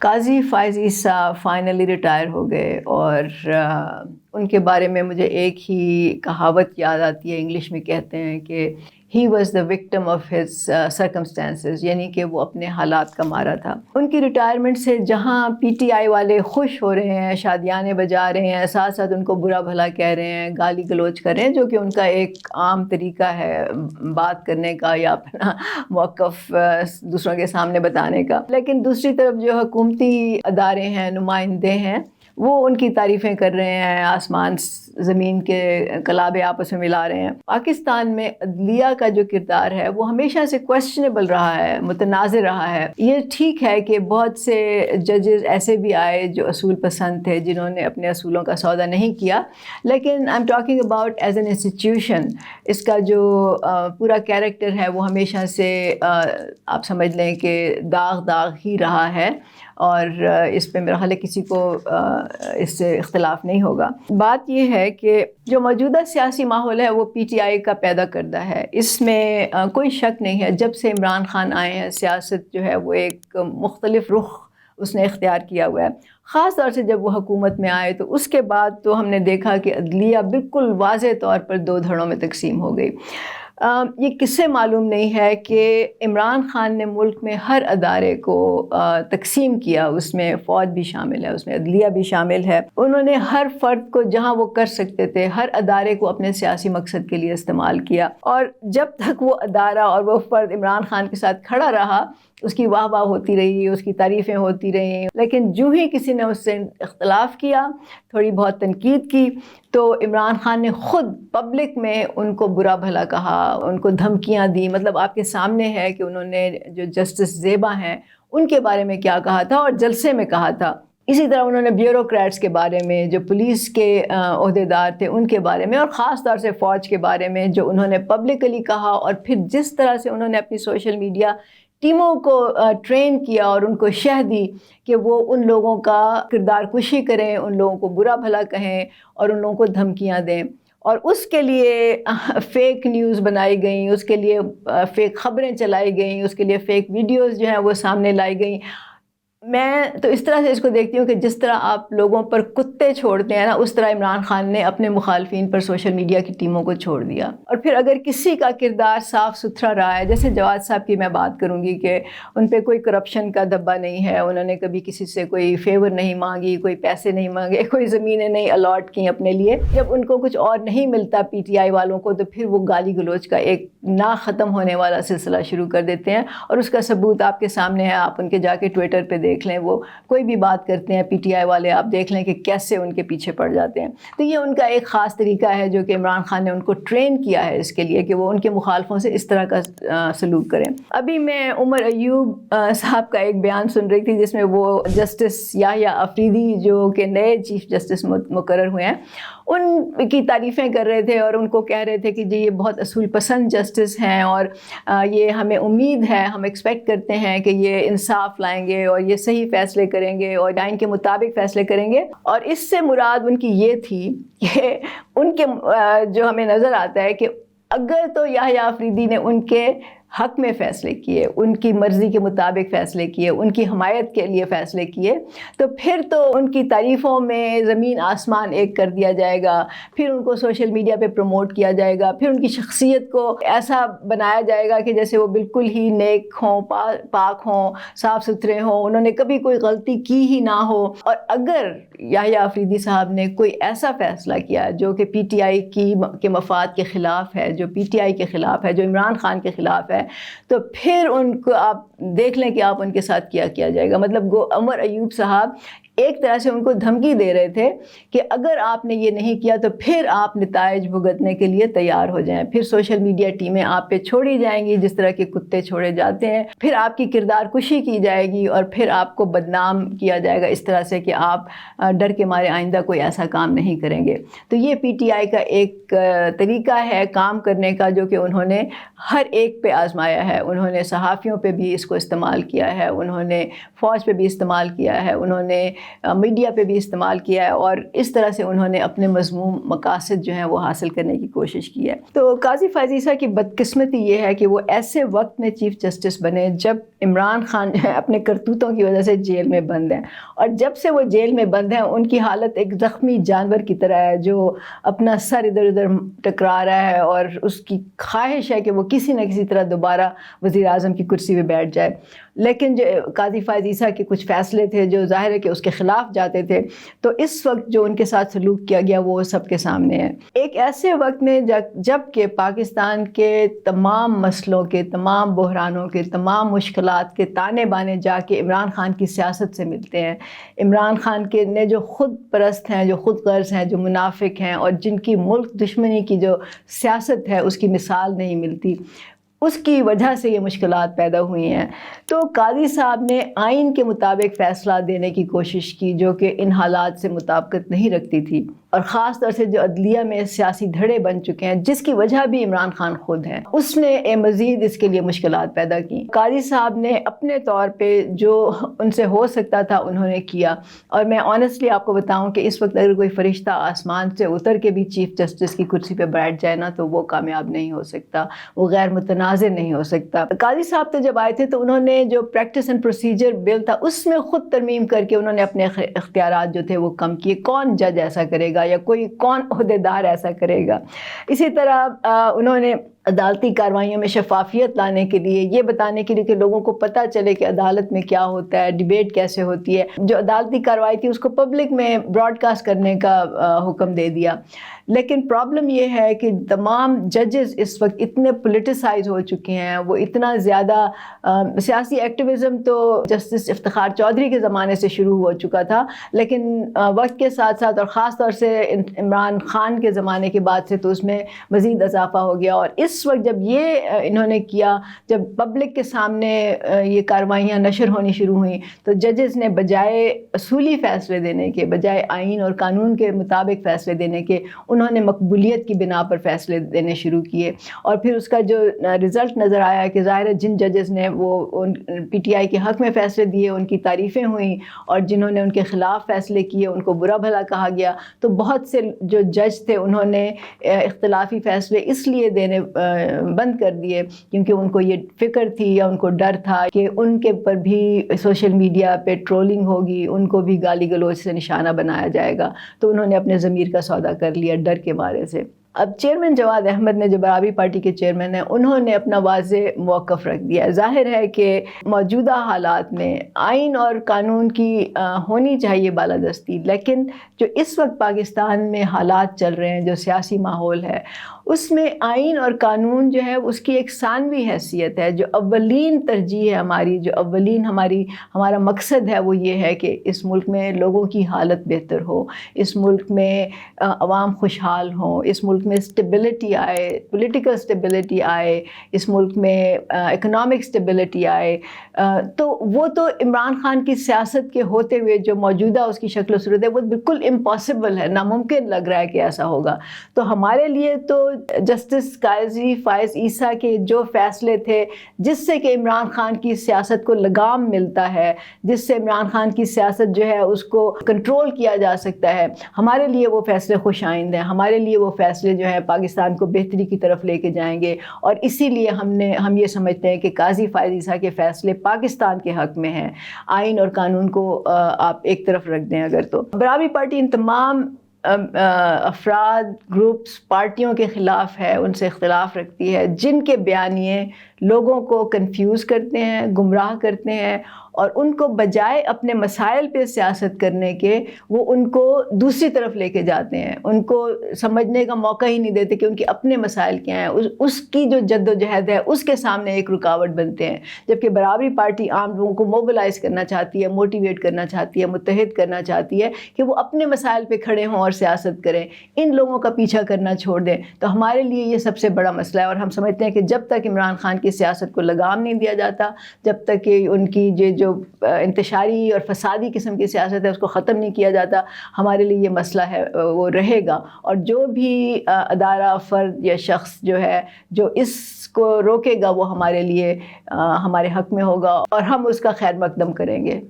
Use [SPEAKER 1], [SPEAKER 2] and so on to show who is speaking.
[SPEAKER 1] قاضی فائز عیسیٰ finally retire ہو گئے، اور ان کے بارے میں مجھے ایک ہی کہاوت یاد آتی ہے، انگلش میں کہتے ہیں کہ he was the victim of his circumstances, یعنی کہ وہ اپنے حالات کا مارا تھا۔ ان کی ریٹائرمنٹ سے جہاں پی ٹی آئی والے خوش ہو رہے ہیں، شادیانے بجا رہے ہیں، ساتھ ساتھ ان کو برا بھلا کہہ رہے ہیں، گالی گلوچ کر رہے ہیں، جو کہ ان کا ایک عام طریقہ ہے بات کرنے کا یا اپنا موقف دوسروں کے سامنے بتانے کا، لیکن دوسری طرف جو حکومتی ادارے ہیں، نمائندے ہیں، وہ ان کی تعریفیں کر رہے ہیں، آسمان زمین کے کلابے آپس میں ملا رہے ہیں۔ پاکستان میں عدلیہ کا جو کردار ہے وہ ہمیشہ سے کویسچنیبل رہا ہے، متنازع رہا ہے۔ یہ ٹھیک ہے کہ بہت سے ججز ایسے بھی آئے جو اصول پسند تھے، جنہوں نے اپنے اصولوں کا سودا نہیں کیا، لیکن I am talking about as an institution, اس کا جو پورا کیریکٹر ہے وہ ہمیشہ سے آپ سمجھ لیں کہ داغ ہی رہا ہے، اور اس پہ میرا خیال ہے کسی کو اس سے اختلاف نہیں ہوگا۔ بات یہ ہے کہ جو موجودہ سیاسی ماحول ہے وہ پی ٹی آئی کا پیدا کردہ ہے، اس میں کوئی شک نہیں ہے۔ جب سے عمران خان آئے ہیں، سیاست جو ہے وہ ایک مختلف رخ اس نے اختیار کیا ہوا ہے، خاص طور سے جب وہ حکومت میں آئے تو اس کے بعد تو ہم نے دیکھا کہ عدلیہ بالکل واضح طور پر دو دھڑوں میں تقسیم ہو گئی۔ یہ کس سے معلوم نہیں ہے کہ عمران خان نے ملک میں ہر ادارے کو تقسیم کیا، اس میں فوج بھی شامل ہے، اس میں عدلیہ بھی شامل ہے۔ انہوں نے ہر فرد کو جہاں وہ کر سکتے تھے، ہر ادارے کو اپنے سیاسی مقصد کے لیے استعمال کیا، اور جب تک وہ ادارہ اور وہ فرد عمران خان کے ساتھ کھڑا رہا، اس کی واہ واہ ہوتی رہی، اس کی تعریفیں ہوتی رہیں، لیکن جو ہی کسی نے اس سے اختلاف کیا، تھوڑی بہت تنقید کی، تو عمران خان نے خود پبلک میں ان کو برا بھلا کہا، ان کو دھمکیاں دی۔ مطلب آپ کے سامنے ہے کہ انہوں نے جو جسٹس زیبا ہیں ان کے بارے میں کیا کہا تھا اور جلسے میں کہا تھا۔ اسی طرح انہوں نے بیوروکریٹس کے بارے میں، جو پولیس کے عہدیدار تھے ان کے بارے میں، اور خاص طور سے فوج کے بارے میں جو انہوں نے پبلکلی کہا، اور پھر جس طرح سے انہوں نے اپنی سوشل میڈیا ٹیموں کو ٹرین کیا اور ان کو شہ دی کہ وہ ان لوگوں کا کردار کشی کریں، ان لوگوں کو برا بھلا کہیں اور ان لوگوں کو دھمکیاں دیں، اور اس کے لیے فیک نیوز بنائی گئیں، اس کے لیے فیک خبریں چلائی گئیں، اس کے لیے فیک ویڈیوز جو ہیں وہ سامنے لائی گئیں۔ میں تو اس طرح سے اس کو دیکھتی ہوں کہ جس طرح آپ لوگوں پر کتے چھوڑتے ہیں نا، اس طرح عمران خان نے اپنے مخالفین پر سوشل میڈیا کی ٹیموں کو چھوڑ دیا۔ اور پھر اگر کسی کا کردار صاف ستھرا رہا ہے، جیسے جواد صاحب کی میں بات کروں گی کہ ان پہ کوئی کرپشن کا دھبا نہیں ہے، انہوں نے کبھی کسی سے کوئی فیور نہیں مانگی، کوئی پیسے نہیں مانگے، کوئی زمینیں نہیں الاٹ کی اپنے لیے۔ جب ان کو کچھ اور نہیں ملتا پی ٹی آئی والوں کو، تو پھر وہ گالی گلوچ کا ایک نہ ختم ہونے والا سلسلہ شروع کر دیتے ہیں، اور اس کا ثبوت آپ کے سامنے ہے۔ آپ ان کے جا کے ٹویٹر پہ دیکھ لیں، وہ کوئی بھی بات کرتے ہیں پی ٹی آئی والے، آپ دیکھ لیں کہ کیسے ان کے پیچھے پڑ جاتے ہیں۔ تو یہ ان کا ایک خاص طریقہ ہے جو کہ عمران خان نے ان کو ٹرین کیا ہے اس کے لیے کہ وہ ان کے مخالفوں سے اس طرح کا سلوک کریں۔ ابھی میں عمر ایوب صاحب کا ایک بیان سن رہی تھی، جس میں وہ جسٹس یحییٰ آفریدی جو کہ نئے چیف جسٹس مقرر ہوئے ہیں، ان کی تعریفیں کر رہے تھے، اور ان کو کہہ رہے تھے کہ جی یہ بہت اصول پسند جسٹس ہیں، اور یہ ہمیں امید ہے، ہم ایکسپیکٹ کرتے ہیں کہ یہ انصاف لائیں گے اور یہ صحیح فیصلے کریں گے اور آئین کے مطابق فیصلے کریں گے۔ اور اس سے مراد ان کی یہ تھی کہ ان کے جو ہمیں نظر آتا ہے کہ اگر تو یحییٰ آفریدی نے ان کے حق میں فیصلے کیے، ان کی مرضی کے مطابق فیصلے کیے، ان کی حمایت کے لیے فیصلے کیے، تو پھر تو ان کی تعریفوں میں زمین آسمان ایک کر دیا جائے گا، پھر ان کو سوشل میڈیا پہ پروموٹ کیا جائے گا، پھر ان کی شخصیت کو ایسا بنایا جائے گا کہ جیسے وہ بالکل ہی نیک ہوں، پاک ہوں، صاف ستھرے ہوں، انہوں نے کبھی کوئی غلطی کی ہی نہ ہو۔ اور اگر یحییٰ آفریدی صاحب نے کوئی ایسا فیصلہ کیا جو کہ پی ٹی آئی کے مفاد کے خلاف ہے، جو پی ٹی آئی کے خلاف ہے، جو عمران خان کے خلاف ہے، تو پھر ان کو آپ دیکھ لیں کہ آپ ان کے ساتھ کیا جائے گا۔ مطلب عمر ایوب صاحب ایک طرح سے ان کو دھمکی دے رہے تھے کہ اگر آپ نے یہ نہیں کیا تو پھر آپ نتائج بھگتنے کے لیے تیار ہو جائیں، پھر سوشل میڈیا ٹیمیں آپ پہ چھوڑی جائیں گی جس طرح کے کتے چھوڑے جاتے ہیں، پھر آپ کی کردار کشی کی جائے گی، اور پھر آپ کو بدنام کیا جائے گا اس طرح سے کہ آپ ڈر کے مارے آئندہ کوئی ایسا کام نہیں کریں گے۔ تو یہ پی ٹی آئی کا ایک طریقہ ہے کام کرنے کا جو کہ انہوں نے ہر ایک پہ آزمایا ہے۔ انہوں نے صحافیوں پہ بھی اس کو استعمال کیا ہے، انہوں نے فوج پہ بھی استعمال کیا ہے، انہوں نے میڈیا پہ بھی استعمال کیا ہے، اور اس طرح سے انہوں نے اپنے مذموم مقاصد جو ہیں وہ حاصل کرنے کی کوشش کی ہے۔ تو قاضی فائز عیسیٰ کی بدقسمتی یہ ہے کہ وہ ایسے وقت میں چیف جسٹس بنے جب عمران خان جو ہے اپنے کرتوتوں کی وجہ سے جیل میں بند ہیں، اور جب سے وہ جیل میں بند ہیں ان کی حالت ایک زخمی جانور کی طرح ہے جو اپنا سر ادھر ادھر ٹکرا رہا ہے، اور اس کی خواہش ہے کہ وہ کسی نہ کسی طرح دوبارہ وزیر اعظم کی کرسی پہ بیٹھ جائے۔ لیکن جو قاضی فائز عیسیٰ کے کچھ فیصلے تھے جو ظاہر ہے کہ اس کے خلاف جاتے تھے، تو اس وقت جو ان کے ساتھ سلوک کیا گیا وہ سب کے سامنے ہے۔ ایک ایسے وقت میں جب کہ پاکستان کے تمام مسئلوں کے، تمام بحرانوں کے، تمام مشکلات کے تانے بانے جا کے عمران خان کی سیاست سے ملتے ہیں، عمران خان کے نے جو خود پرست ہیں، جو خود غرض ہیں، جو منافق ہیں، اور جن کی ملک دشمنی کی جو سیاست ہے اس کی مثال نہیں ملتی، اس کی وجہ سے یہ مشکلات پیدا ہوئی ہیں۔ تو قاضی صاحب نے آئین کے مطابق فیصلہ دینے کی کوشش کی جو کہ ان حالات سے مطابقت نہیں رکھتی تھی، اور خاص طور سے جو عدلیہ میں سیاسی دھڑے بن چکے ہیں جس کی وجہ بھی عمران خان خود ہیں، اس نے مزید اس کے لیے مشکلات پیدا کی۔ قاضی صاحب نے اپنے طور پہ جو ان سے ہو سکتا تھا انہوں نے کیا، اور میں آنیسٹلی آپ کو بتاؤں کہ اس وقت اگر کوئی فرشتہ آسمان سے اتر کے بھی چیف جسٹس کی کرسی پہ بیٹھ جائے نا تو وہ کامیاب نہیں ہو سکتا، وہ غیر متنازع نہیں ہو سکتا۔ قاضی صاحب تو جب آئے تھے تو انہوں نے جو پریکٹس اینڈ پروسیجر بل تھا اس میں خود ترمیم کر کے انہوں نے اپنے اختیارات جو تھے وہ کم کیے۔ کون جج ایسا کرے گا یا کوئی کون عہدیدار ایسا کرے گا؟ اسی طرح انہوں نے عدالتی کارروائیوں میں شفافیت لانے کے لیے، یہ بتانے کے لیے کہ لوگوں کو پتہ چلے کہ عدالت میں کیا ہوتا ہے، ڈیبیٹ کیسے ہوتی ہے، جو عدالتی کارروائی تھی اس کو پبلک میں براڈ کاسٹ کرنے کا حکم دے دیا۔ لیکن پرابلم یہ ہے کہ تمام ججز اس وقت اتنے پولیٹیسائز ہو چکے ہیں، وہ اتنا زیادہ سیاسی ایکٹیویزم تو جسٹس افتخار چودھری کے زمانے سے شروع ہو چکا تھا، لیکن وقت کے ساتھ ساتھ اور خاص طور سے عمران خان کے زمانے کے بعد سے تو اس میں مزید اضافہ ہو گیا۔ اور اس وقت جب یہ انہوں نے کیا، جب پبلک کے سامنے یہ کارروائیاں نشر ہونی شروع ہوئیں تو ججز نے بجائے اصولی فیصلے دینے کے، بجائے آئین اور قانون کے مطابق فیصلے دینے کے، انہوں نے مقبولیت کی بنا پر فیصلے دینے شروع کیے۔ اور پھر اس کا جو رزلٹ نظر آیا کہ ظاہر ہے جن ججز نے وہ پی ٹی آئی کے حق میں فیصلے دیے ان کی تعریفیں ہوئیں، اور جنہوں نے ان کے خلاف فیصلے کیے ان کو برا بھلا کہا گیا۔ تو بہت سے جو جج تھے انہوں نے اختلافی فیصلے اس لیے دینے بند کر دیے کیونکہ ان کو یہ فکر تھی یا ان کو ڈر تھا کہ ان کے پر بھی سوشل میڈیا پہ ٹرولنگ ہوگی، ان کو بھی گالی گلوچ سے نشانہ بنایا جائے گا، تو انہوں نے اپنے ضمیر کا سودا کر لیا ڈر کے مارے سے۔ اب چیئرمین جواد احمد نے جو برابری پارٹی کے چیئرمین ہیں انہوں نے اپنا واضح موقف رکھ دیا ہے۔ ظاہر ہے کہ موجودہ حالات میں آئین اور قانون کی ہونی چاہیے بالادستی، لیکن جو اس وقت پاکستان میں حالات چل رہے ہیں، جو سیاسی ماحول ہے، اس میں آئین اور قانون جو ہے اس کی ایک ثانوی حیثیت ہے۔ جو اولین ترجیح ہے ہماری، جو اولین ہمارا مقصد ہے وہ یہ ہے کہ اس ملک میں لوگوں کی حالت بہتر ہو، اس ملک میں عوام خوشحال ہوں، اس ملک میں اسٹیبلٹی آئے، پولیٹیکل اسٹیبلٹی آئے، اس ملک میں اکنامک اسٹیبلٹی آئے۔ تو وہ تو عمران خان کی سیاست کے ہوتے ہوئے جو موجودہ اس کی شکل و صورت ہے وہ بالکل امپاسبل ہے، ناممکن لگ رہا ہے کہ ایسا ہوگا۔ تو ہمارے لیے تو جسٹس قاضی فائز عیسیٰ کے جو فیصلے تھے جس سے کہ عمران خان کی سیاست کو لگام ملتا ہے، جس سے عمران خان کی سیاست جو ہے اس کو کنٹرول کیا جا سکتا ہے، ہمارے لیے وہ فیصلے خوش آئند ہیں، ہمارے لیے وہ فیصلے جو ہے پاکستان کو بہتری کی طرف لے کے جائیں گے۔ اور اسی لیے ہم یہ سمجھتے ہیں کہ قاضی فائز عیسیٰ کے فیصلے پاکستان کے حق میں ہیں۔ آئین اور قانون کو آپ ایک طرف رکھ دیں اگر تو برابری پارٹی ان تمام افراد، گروپس، پارٹیوں کے خلاف ہے، ان سے اختلاف رکھتی ہے جن کے بیانیے لوگوں کو کنفیوز کرتے ہیں، گمراہ کرتے ہیں، اور ان کو بجائے اپنے مسائل پہ سیاست کرنے کے وہ ان کو دوسری طرف لے کے جاتے ہیں، ان کو سمجھنے کا موقع ہی نہیں دیتے کہ ان کے اپنے مسائل کیا ہیں، اس کی جو جد و جہد ہے اس کے سامنے ایک رکاوٹ بنتے ہیں۔ جبکہ برابری پارٹی عام لوگوں کو موبلائز کرنا چاہتی ہے، موٹیویٹ کرنا چاہتی ہے، متحد کرنا چاہتی ہے کہ وہ اپنے مسائل پہ کھڑے ہوں اور سیاست کریں، ان لوگوں کا پیچھا کرنا چھوڑ دیں۔ تو ہمارے لیے یہ سب سے بڑا مسئلہ ہے، اور ہم سمجھتے ہیں کہ جب تک عمران خان کی سیاست کو لگام نہیں دیا جاتا، جب تک کہ ان کی جو انتشاری اور فسادی قسم کی سیاست ہے اس کو ختم نہیں کیا جاتا، ہمارے لیے یہ مسئلہ ہے وہ رہے گا۔ اور جو بھی ادارہ، فرد یا شخص جو ہے جو اس کو روکے گا وہ ہمارے لیے ہمارے حق میں ہوگا، اور ہم اس کا خیر مقدم کریں گے۔